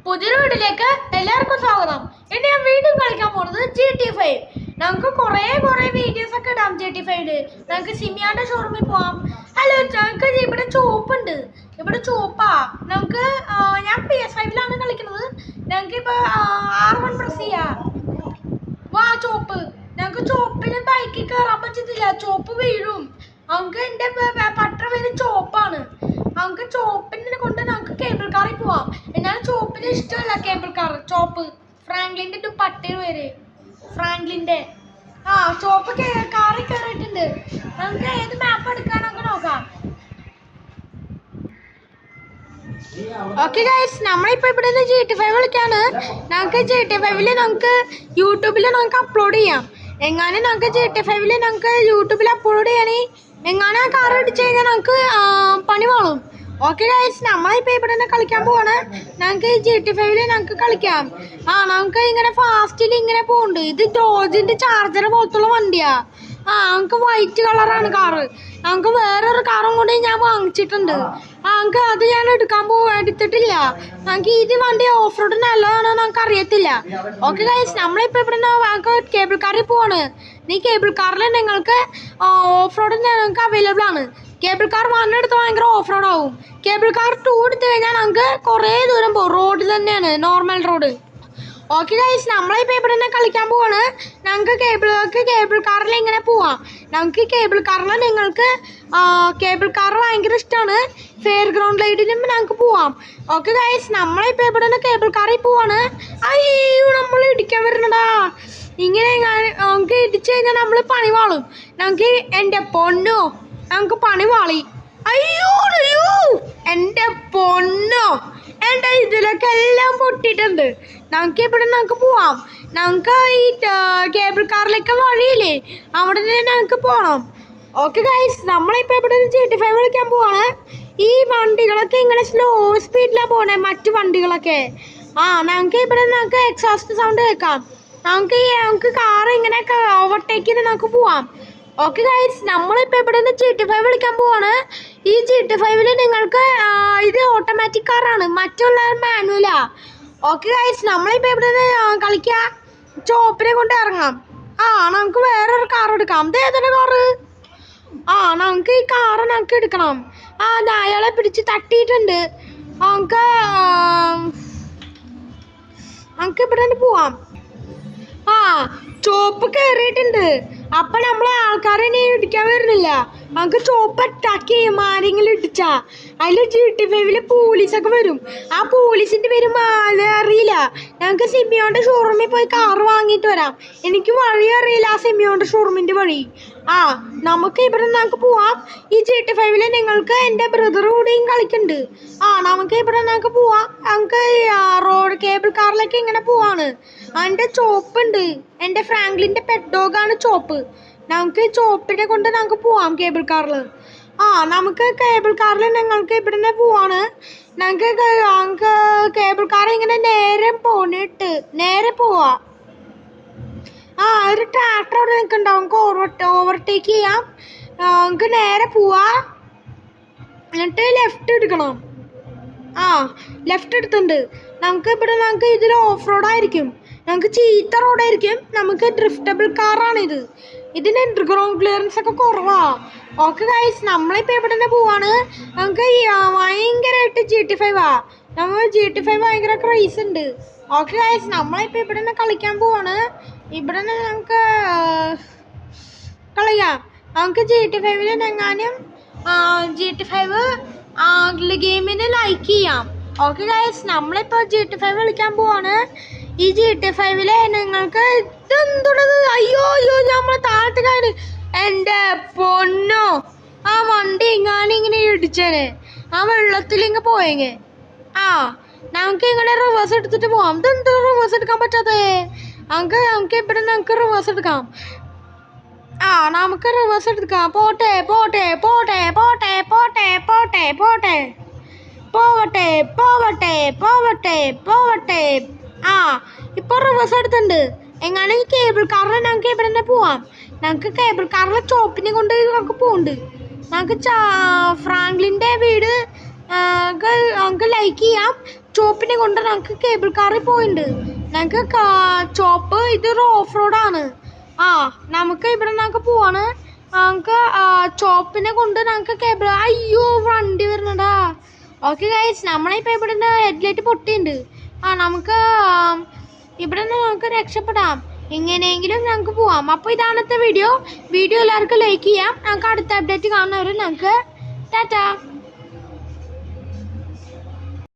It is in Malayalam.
പുതിയൊരു വീട്ടിലേക്ക് എല്ലാവർക്കും സ്വാഗതം. ഇനി ഞാൻ വീണ്ടും കളിക്കാൻ പോകുന്നത് GTA 5. നമുക്ക് കുറേ വീഡിയോസ് ഒക്കെ ഇടാം GTA 5. നമുക്ക് സിമിയാന്റെ ഷോറൂമിൽ പോവാം. ഹലോ, ഞങ്ങൾക്ക് ഇവിടെ ചോപ്പുണ്ട്. ഇവിടെ ചോപ്പാ. നമുക്ക് ഞാൻ PS5ലാണ് കളിക്കുന്നത്. ഞങ്ങൾക്ക് ഇപ്പൊ R1 പ്രസ് ചെയ്യാം. വാ ചോപ്പ്. ഞങ്ങൾക്ക് ചോപ്പിന് ബൈക്കിൽ കയറാൻ പറ്റത്തില്ല, ചോപ്പ് വീഴും. നമുക്ക് എൻ്റെ പട്ട പേര് ചോപ്പാണ്. നമുക്ക് ചോപ്പിനെ കൊണ്ട് നമുക്ക് കേബിൾ കാറിൽ പോവാം. എന്നാലും ചോപ്പിന് ഇഷ്ടമല്ല കേബിൾ കാർ. ചോപ്പ് ഫ്രാങ്ക്ലിൻ്റെ പട്ടയുടെ പേര് ഫ്രാങ്ക്ലിൻ്റെ. ചോപ്പ് കാറിൽ കയറിയിട്ടുണ്ട്. നമുക്ക് ഏത് മാപ്പ് എടുക്കാനൊക്കെ നോക്കാം. ഓക്കെ ഗൈസ്, നമ്മളിപ്പോൾ ഇവിടെ നിന്ന് GTA 5 കളിക്കാണ്. നമുക്ക് GTA 5 നമുക്ക് യൂട്യൂബിൽ നമുക്ക് അപ്ലോഡ് ചെയ്യാം. എങ്ങാനും നമുക്ക് GTA 5 നമുക്ക് യൂട്യൂബിൽ അപ്ലോഡ് ചെയ്യാനേ എങ്ങാനും ആ കാർ അടിച്ചു കഴിഞ്ഞാൽ നമുക്ക് പണി വാളും. ഓക്കെ ഗൈസ്, നമ്മളിപ്പോൾ ഇവിടെ നിന്ന് കളിക്കാൻ പോവാണ്. നമുക്ക് GTA 5 നമുക്ക് കളിക്കാം. നമുക്ക് ഇങ്ങനെ ഫാസ്റ്റിൽ ഇങ്ങനെ പോകുന്നുണ്ട്. ഇത് ഡോജിൻ്റെ ചാർജർ പോലത്തുള്ള വണ്ടിയാ. നമുക്ക് വൈറ്റ് കളറാണ് കാറ്. നമുക്ക് വേറൊരു കാറും കൂടി ഞാൻ വാങ്ങിച്ചിട്ടുണ്ട്. നമുക്ക് അത് ഞാൻ എടുത്തിട്ടില്ല. നമുക്ക് ഇത് വണ്ടി ഓഫ് റോഡ് നല്ലതാണോ നമുക്ക് അറിയത്തില്ല. ഓക്കെ ഗൈസ്, നമ്മളിപ്പോൾ ഇവിടെ നിന്ന് കേബിൾ കാറിൽ പോവാണ്. ഈ കേബിൾ കാറിൽ നിങ്ങൾക്ക് ഓഫ് റോഡ് ഞങ്ങൾക്ക് അവൈലബിൾ ആണ്. കേബിൾ കാർ 1 എടുത്ത് ഭയങ്കര ഓഫ് റോഡ് ആവും. കേബിൾ കാർ 2 എടുത്ത് കഴിഞ്ഞാൽ നമുക്ക് കുറേ ദൂരം പോകും. റോഡ് തന്നെയാണ്, നോർമൽ റോഡ്. ഓക്കെ ഗൈസ്, നമ്മളിപ്പോൾ ഇവിടെ നിന്ന് കളിക്കാൻ പോവാണ്. ഞങ്ങൾക്ക് കേബിൾ കാറിൽ ഇങ്ങനെ പോവാം. നമുക്ക് കേബിൾ കാറിൽ നിങ്ങൾക്ക് കേബിൾ കാർ ഭയങ്കര ഇഷ്ടമാണ്. ഫെയർ ഗ്രൗണ്ട് ലൈഡിനും ഞങ്ങൾക്ക് പോവാം. ഓക്കെ ഗൈസ്, നമ്മളിപ്പോൾ ഇവിടെ നിന്ന് കേബിൾ കാറിൽ പോവാണ്. അയ്യോ, നമ്മൾ ഇടിക്കാൻ വരുന്നടാ. ഇങ്ങനെ നമുക്ക് ഇടിച്ചു കഴിഞ്ഞാൽ നമ്മൾ പണി വാളും. നമുക്ക് എൻ്റെ പൊന്നോ, നമുക്ക് പണി വാളി. അയ്യോ എൻ്റെ പൊന്നോ, എൻ്റെ ഇതിലൊക്കെ എല്ലാം പൊട്ടിയിട്ടുണ്ട്. നമുക്ക് ഇവിടെ നമുക്ക് പോവാം. നമുക്ക് ഈ കേബിൾ കാറിലേക്ക് വഴിയില്ലേ, അവിടെ നിന്ന് ഞങ്ങൾക്ക് പോകണം. ഓക്കെ ഗൈസ്, നമ്മളിപ്പോൾ ഇവിടെ GTA 5 കളിക്കാൻ പോവാണ്. ഈ വണ്ടികളൊക്കെ ഇങ്ങനെ സ്ലോ സ്പീഡിലാണ് പോകണേ, മറ്റു വണ്ടികളൊക്കെ. നമുക്ക് ഇവിടെ നമുക്ക് എക്സോസ്റ്റ് സൗണ്ട് കേൾക്കാം. നമുക്ക് കാർ ഇങ്ങനെയൊക്കെ ഓവർടേക്ക് ചെയ്ത് നമുക്ക് പോവാം. ഓക്കെ ഗൈസ്, നമ്മളിപ്പോൾ ഇവിടെ നിന്ന് GTA 5 കളിക്കാൻ പോവാണ്. ഈ GTA 5 നിങ്ങൾക്ക് ഇത് ഓട്ടോമാറ്റിക് കാറാണ്, മറ്റുള്ള മാനുവലാ. ഓക്കെ ഗൈസ്, നമ്മളിപ്പോൾ ഇവിടെ നിന്ന് കളിക്കാം. ചോപ്പിനെ കൊണ്ട് ഇറങ്ങാം. നമുക്ക് വേറൊരു കാർ എടുക്കാം. ഇത് ഏതൊരു കാറ്? നമുക്ക് ഈ കാറ് നമുക്ക് എടുക്കണം. അയാളെ പിടിച്ച് തട്ടിയിട്ടുണ്ട്. നമുക്ക് ഇവിടെ നിന്ന് പോവാം. ചോപ്പ് കയറിയിട്ടുണ്ട്. അപ്പം നമ്മൾ ആൾക്കാരെ ഇനി ഇടിക്കാൻ വരുന്നില്ല. നമുക്ക് ചോപ്പ് അറ്റാക്ക് ചെയ്യും. ആരെങ്കിലും ഇടിച്ചാ അതിൽ GTA 5 പോലീസൊക്കെ വരും. ആ പോലീസിൻ്റെ പേര് അറിയില്ല. ഞങ്ങൾക്ക് സിമിയോൻ്റെ ഷോറൂമിൽ പോയി കാറ് വാങ്ങിയിട്ട് വരാം. എനിക്ക് വഴി അറിയില്ല, ആ സിമിയോൻ്റെ ഷോറൂമിൻ്റെ വഴി. നമുക്ക് ഇവിടെ നമുക്ക് പോവാം. ഈ GTA 5 നിങ്ങൾക്ക് എൻ്റെ ബ്രദർ കൂടെയും കളിക്കുന്നുണ്ട്. നമുക്ക് ഇവിടെ നമുക്ക് പോവാം. നമുക്ക് റോഡ് കേബിൾ കാറിലേക്ക് ഇങ്ങനെ പോവാണ്. എൻ്റെ ചോപ്പുണ്ട്. എൻ്റെ ഫ്രാങ്ക്ലിൻ്റെ പെറ്റ് ഡോഗാണ് ചോപ്പ്. നമുക്ക് ചോപ്പിനെ കൊണ്ട് നമുക്ക് പോവാം കേബിൾ കാറിൽ. നമുക്ക് കേബിൾ കാറിൽ ഞങ്ങൾക്ക് ഇവിടെ നിന്ന് പോവാണ്. ഞങ്ങൾക്ക് കേബിൾ കാർ ഇങ്ങനെ നേരെ പോവാം. ഒരു ട്രാക്ടർ അവിടെ നിൽക്കുന്നുണ്ടാവും. നമുക്ക് ഓവർടേക്ക് ചെയ്യാം. നമുക്ക് നേരെ പോവാം. എന്നിട്ട് ലെഫ്റ്റ് എടുക്കണം. ലെഫ്റ്റ് എടുത്തിട്ടുണ്ട്. നമുക്ക് ഇതിൽ ഓഫ് റോഡായിരിക്കും. നമുക്ക് ചീത്ത റോഡായിരിക്കും. നമുക്ക് ഡ്രിഫ്റ്റബിൾ കാറാണിത്. ഇതിന് ഗ്രൗണ്ട് ക്ലിയറൻസ് ഒക്കെ കുറവാണ്. ഓക്കെ ഗൈസ്, നമ്മളിപ്പോൾ ഇവിടെ നിന്ന് പോവാണ്. നമുക്ക് ഭയങ്കരമായിട്ട് GTA 5 നമ്മൾ GTA 5 ഭയങ്കര ക്രൈസ് ഉണ്ട്. ഓക്കെ ഗൈസ്, നമ്മളിപ്പോൾ ഇവിടെ നിന്ന് കളിക്കാൻ പോവാണ്. ഇവിടെ നിന്ന് നമുക്ക് കളിക്കാം. നമുക്ക് GTA 5 എങ്ങാനും GTA 5 ഗെയിമിന് ലൈക്ക് ചെയ്യാം. ഓക്കെ ഗൈസ്, നമ്മളിപ്പോൾ GTA 5 കളിക്കാൻ പോവാണ്. ഈ GTA 5 നിങ്ങൾക്ക് ഇതെന്തുള്ളത്? അയ്യോ നമ്മൾ താഴത്ത് കാര്യം. എൻ്റെ പൊന്നോ, ആ വണ്ടി ഇങ്ങനെ ഇടിച്ചേനെ. വെള്ളത്തിലിങ്ങ് പോയെങ്കിൽ നമുക്ക് ഇങ്ങനെ റിവേഴ്സ് എടുത്തിട്ട് പോവാം. ഇതെന്ത് റിവേഴ്സ് എടുക്കാൻ പറ്റാത്തേ? നമുക്ക് ഇവിടെ നമുക്ക് റിവേഴ്സ് എടുക്കാം. നമുക്ക് റിവേഴ്സ് എടുക്കാം. പോട്ടെ പോട്ടെ പോട്ടെ പോട്ടെ പോട്ടെ പോട്ടെ പോട്ടെ പോവട്ടെ പോവട്ടെ പോവട്ടെ പോവട്ടെ. ഇപ്പോൾ റിവേഴ്സ് എടുത്തിട്ടുണ്ട്. എങ്ങാനും ഈ കേബിൾ കാറിൽ നമുക്ക് ഇവിടെ തന്നെ പോവാം. നമുക്ക് കേബിൾ കാറിലെ ചോപ്പിനെ കൊണ്ട് നമുക്ക് പോകുന്നുണ്ട്. നമുക്ക് ഫ്രാങ്ക്ലിൻ്റെ വീട് നമുക്ക് ലൈക്ക് ചെയ്യാം. ചോപ്പിനെ കൊണ്ട് നമുക്ക് കേബിൾ കാറിൽ പോയിട്ടുണ്ട്. ഞങ്ങൾക്ക് ചോപ്പ് ഇതൊരു ഓഫ് റോഡാണ്. നമുക്ക് ഇവിടെ നമുക്ക് പോവാണ്. നമുക്ക് ചോപ്പിനെ കൊണ്ട് ഞങ്ങൾക്ക് കേബിൾ അയ്യോ വണ്ടി വരുന്നുണ്ടാ. ഓക്കെ ഗൈസ്, നമ്മളിപ്പോൾ ഇവിടെ നിന്ന് ഹെഡ്ലൈറ്റ് പൊട്ടിയിട്ടുണ്ട്. നമുക്ക് ഇവിടെ നിന്ന് നമുക്ക് രക്ഷപ്പെടാം. എങ്ങനെയെങ്കിലും ഞങ്ങൾക്ക് പോവാം. അപ്പോൾ ഇതാണത്തെ വീഡിയോ എല്ലാവർക്കും ലൈക്ക് ചെയ്യാം. ഞങ്ങൾക്ക് അടുത്ത അപ്ഡേറ്റ് കാണുന്നവരും ഞങ്ങൾക്ക് ടാറ്റാ.